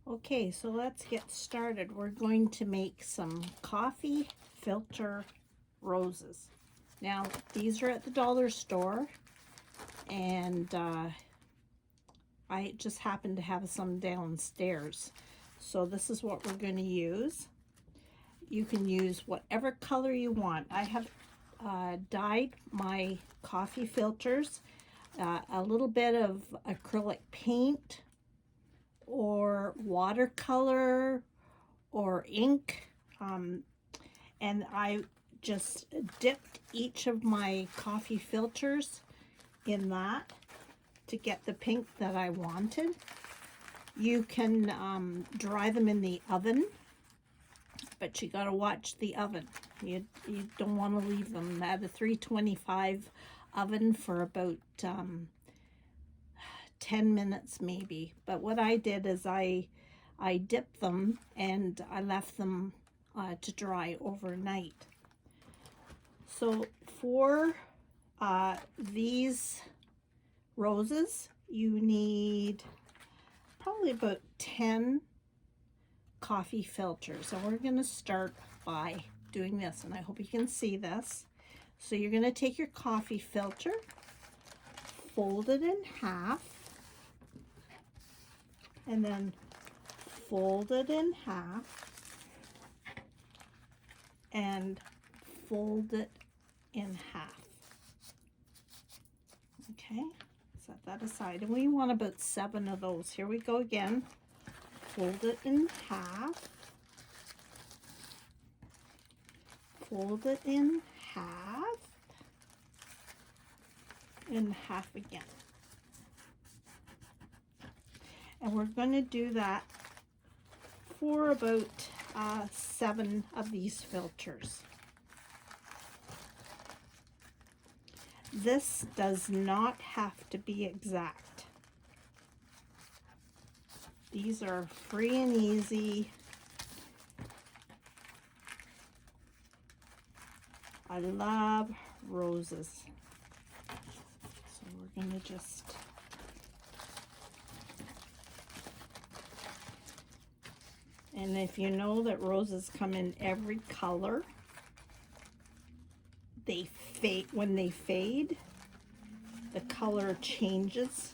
Okay, so let's get started. We're going to make some coffee filter roses. Now, these are at the dollar store, and I just happen to have some downstairs. So this is what we're going to use. You can use whatever color you want. I have dyed my coffee filters, a little bit of acrylic paint, or watercolor or ink, and I just dipped each of my coffee filters in that to get the pink that I wanted. You can dry them in the oven, but you got to watch the oven. You don't want to leave them at a 325 oven for about 10 minutes maybe. But what I did is I dipped them and I left them to dry overnight. So for these roses, you need probably about 10 coffee filters. So we're going to start by doing this, and I hope you can see this. So you're going to take your coffee filter, fold it in half, and then fold it in half and fold it in half. Okay, set that aside. And we want about 7 of those. Here we go again. Fold it in half. Fold it in half. And half again. And we're going to do that for about 7 of these filters. This does not have to be exact. These are free and easy. I love roses. So we're going to just and if you know that roses come in every color, they fade. When they fade, the color changes.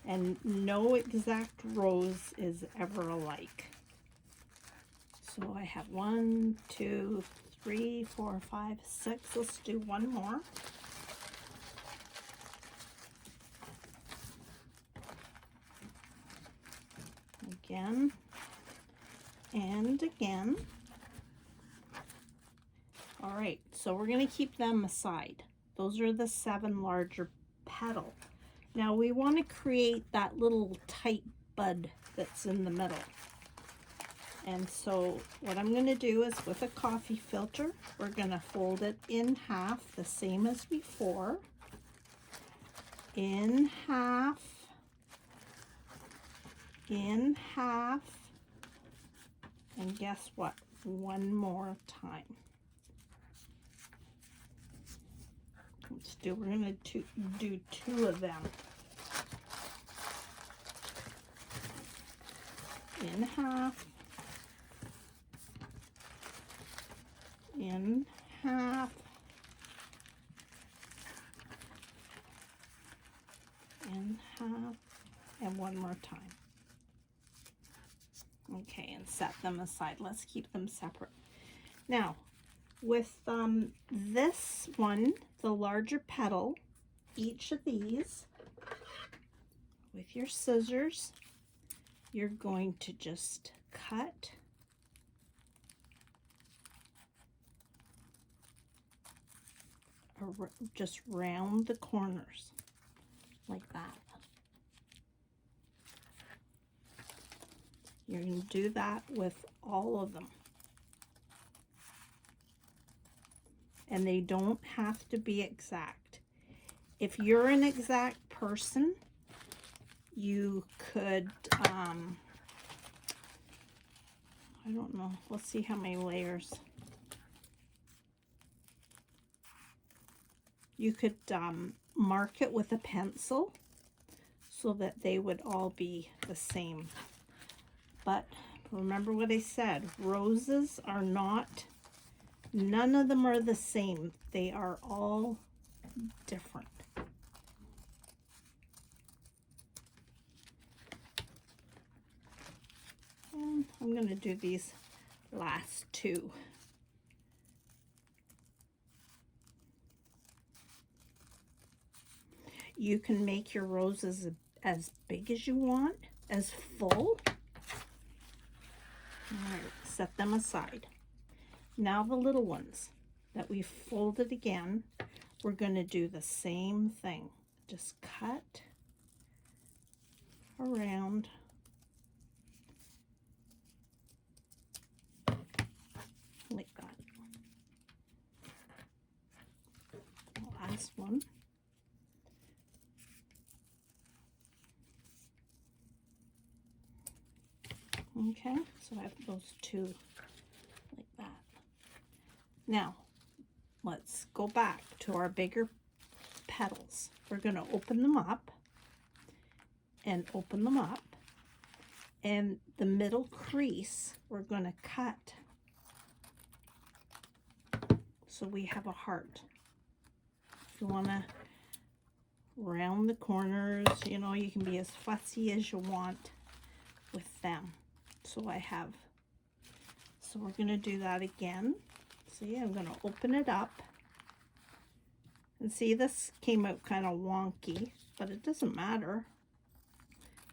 And no exact rose is ever alike. So I have 1, 2, 3, 4, 5, 6. Let's do one more. Again and again. All right, so we're going to keep them aside. Those are the 7 larger petals. Now we want to create that little tight bud that's in the middle. And so what I'm going to do is, with a coffee filter, we're going to fold it in half, the same as before. In half, in half, and guess what? One more time. We're going to do 2 of them. In half, in half, in half, and one more time. Okay, and set them aside. Let's keep them separate. Now, with this one, the larger petal, each of these, with your scissors, you're going to just cut just round the corners like that. You're going to do that with all of them. And they don't have to be exact. If you're an exact person, you could, I don't know, let's see how many layers. You could mark it with a pencil so that they would all be the same. But remember what I said, roses are not, none of them are the same. They are all different. And I'm going to do these last two. You can make your roses as big as you want, as full. All right, set them aside. Now the little ones that we folded again, we're going to do the same thing. Just cut around like that. The last one. Okay, so I have those two like that. Now, let's go back to our bigger petals. We're going to open them up and open them up. And the middle crease, we're going to cut so we have a heart. If you want to round the corners, you know, you can be as fussy as you want with them. So we're going to do that again. See, I'm going to open it up. And see, this came out kind of wonky, but it doesn't matter.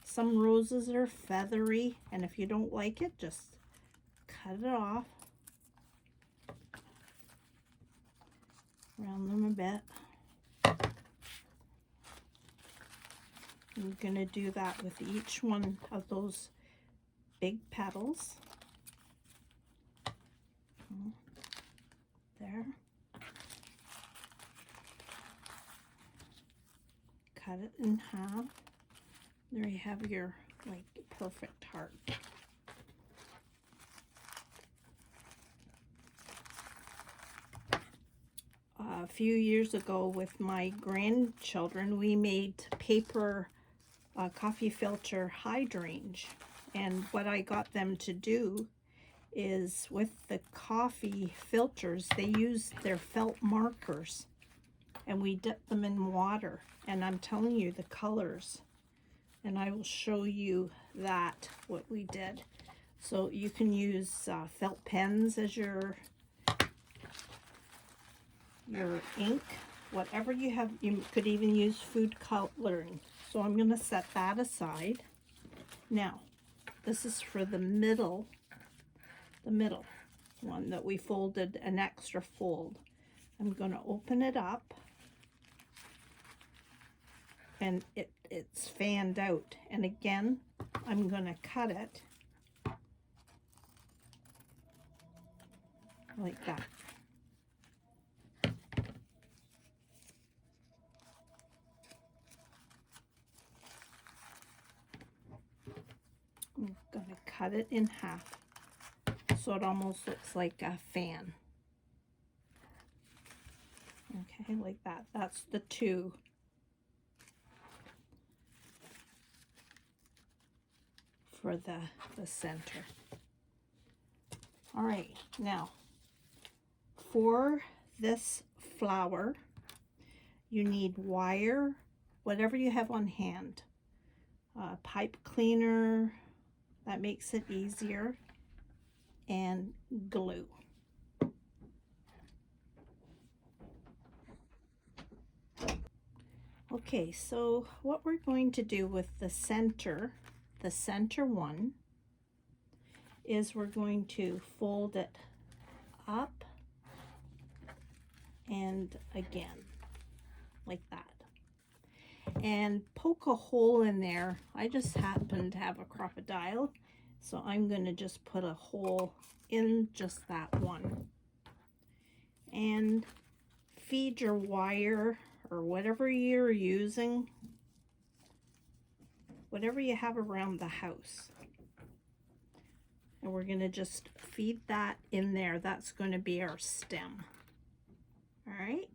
Some roses are feathery, and if you don't like it, just cut it off. Round them a bit. I'm going to do that with each one of those big petals. There. Cut it in half. There you have your like perfect heart. A few years ago with my grandchildren, we made paper coffee filter hydrangea, and what I got them to do is with the coffee filters, they use their felt markers, and we dip them in water, and I'm telling you the colors, and I will show you that what we did. So you can use felt pens as your ink, whatever you have. You could even use food coloring. So I'm going to set that aside. Now, this is for the middle one that we folded an extra fold. I'm going to open it up, and it's fanned out. And again, I'm going to cut it like that. I'm going to cut it in half so it almost looks like a fan. Okay, like that. That's the two. For the center. All right, now for this flower, you need wire, whatever you have on hand. Pipe cleaner, that makes it easier, and glue. Okay, so what we're going to do with the center one is we're going to fold it up and again like that, and poke a hole in there. I just happen to have a crocodile, so I'm going to just put a hole in just that one, and feed your wire or whatever you're using, whatever you have around the house. And we're going to just feed that in there. That's going to be our stem. All right.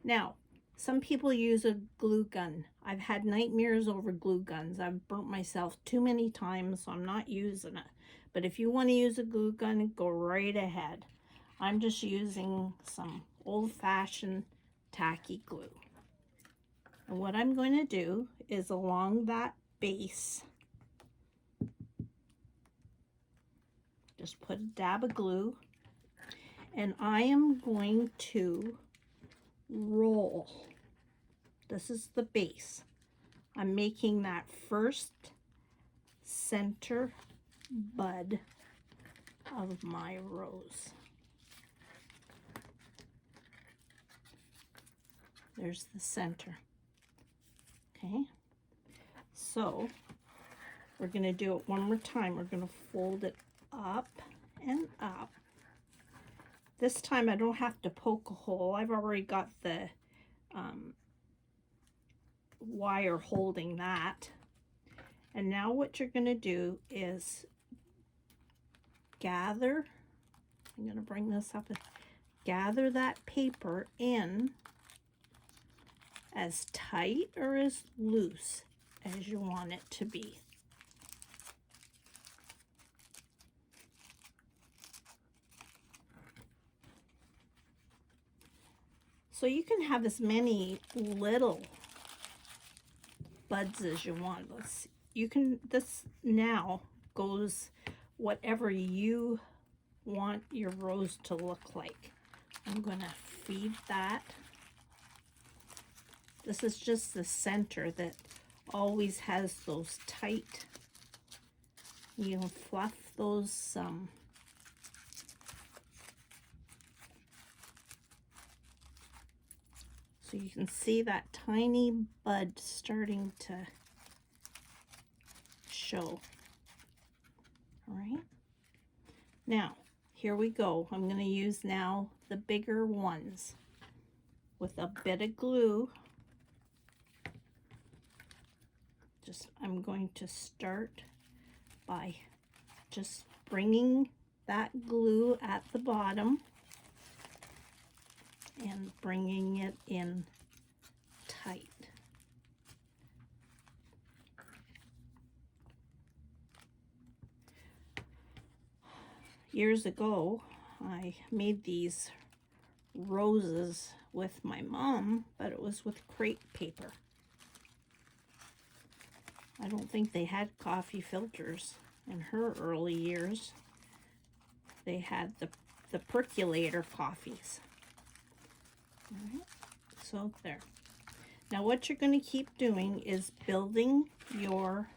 Now, Some people use a glue gun. I've had nightmares over glue guns. I've burnt myself too many times, so I'm not using it. But if you want to use a glue gun, go right ahead. I'm just using some old-fashioned tacky glue. And what I'm going to do is along that base, just put a dab of glue, and I am going to roll. This is the base. I'm making that first center bud of my rose. There's the center. Okay, so we're going to do it one more time. We're going to fold it up and up. This time I don't have to poke a hole. I've already got the wire holding that. And now what you're going to do is gather, I'm going to bring this up, and gather that paper in as tight or as loose as you want it to be. So you can have as many little buds as you want. Let's see. You can, this now goes whatever you want your rose to look like. I'm going to feed that. This is just the center that always has those tight, you can fluff those so you can see that tiny bud starting to show. All right, now here we go. I'm going to use now the bigger ones with a bit of glue. I'm going to start by just bringing that glue at the bottom and bringing it in tight. Years ago, I made these roses with my mom, but it was with crepe paper. I don't think they had coffee filters in her early years. They had the percolator coffees. All right, so there. Now what you're going to keep doing is building your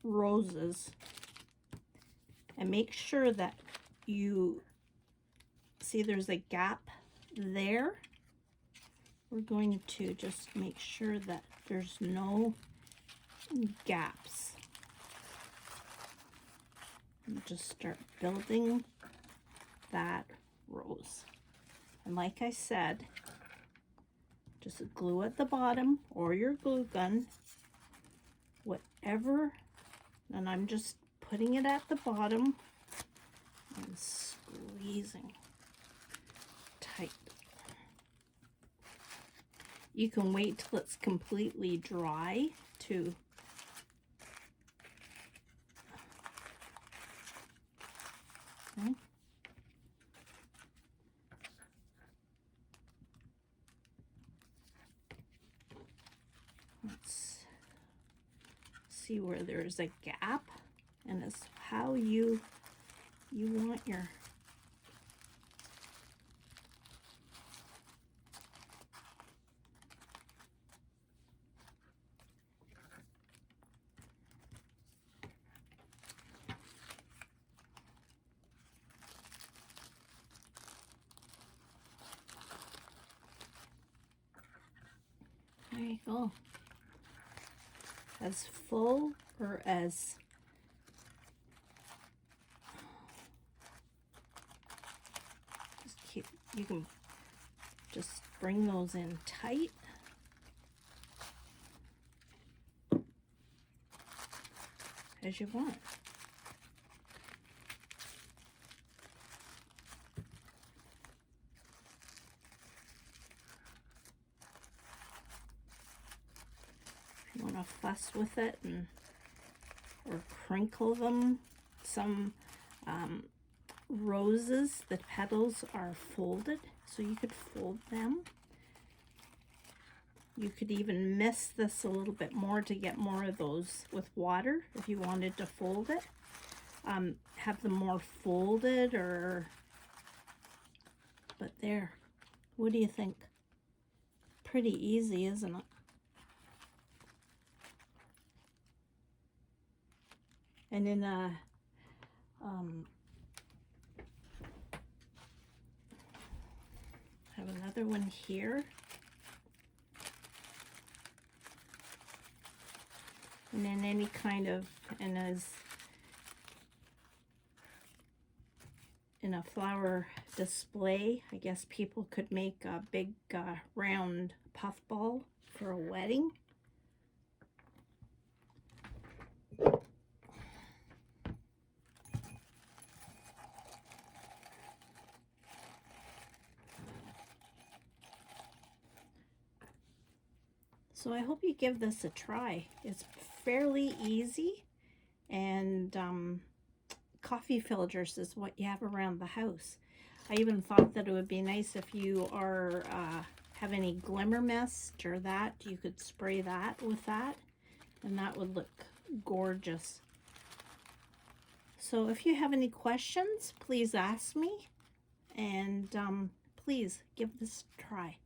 roses, and make sure that you see there's a gap there. We're going to just make sure that there's no gaps. And just start building that rose. And like I said, just glue at the bottom or your glue gun, whatever. And I'm just putting it at the bottom and squeezing tight. You can wait till it's completely dry to okay. Let's see where there's a gap, and it's how you want your there you go. As full or as just keep, you can just bring those in tight. As you want. fuss with it or crinkle them. Some roses, the petals are folded, so you could fold them. You could even mist this a little bit more to get more of those with water if you wanted to fold it. Have them more folded, but there. What do you think? Pretty easy, isn't it? And then have another one here. And then any kind of, and as in a flower display, I guess people could make a big round puffball for a wedding. So I hope you give this a try. It's fairly easy, and coffee filters is what you have around the house. I even thought that it would be nice if you are have any glimmer mist or that, you could spray that with that, and that would look gorgeous. So if you have any questions, please ask me, and please give this a try.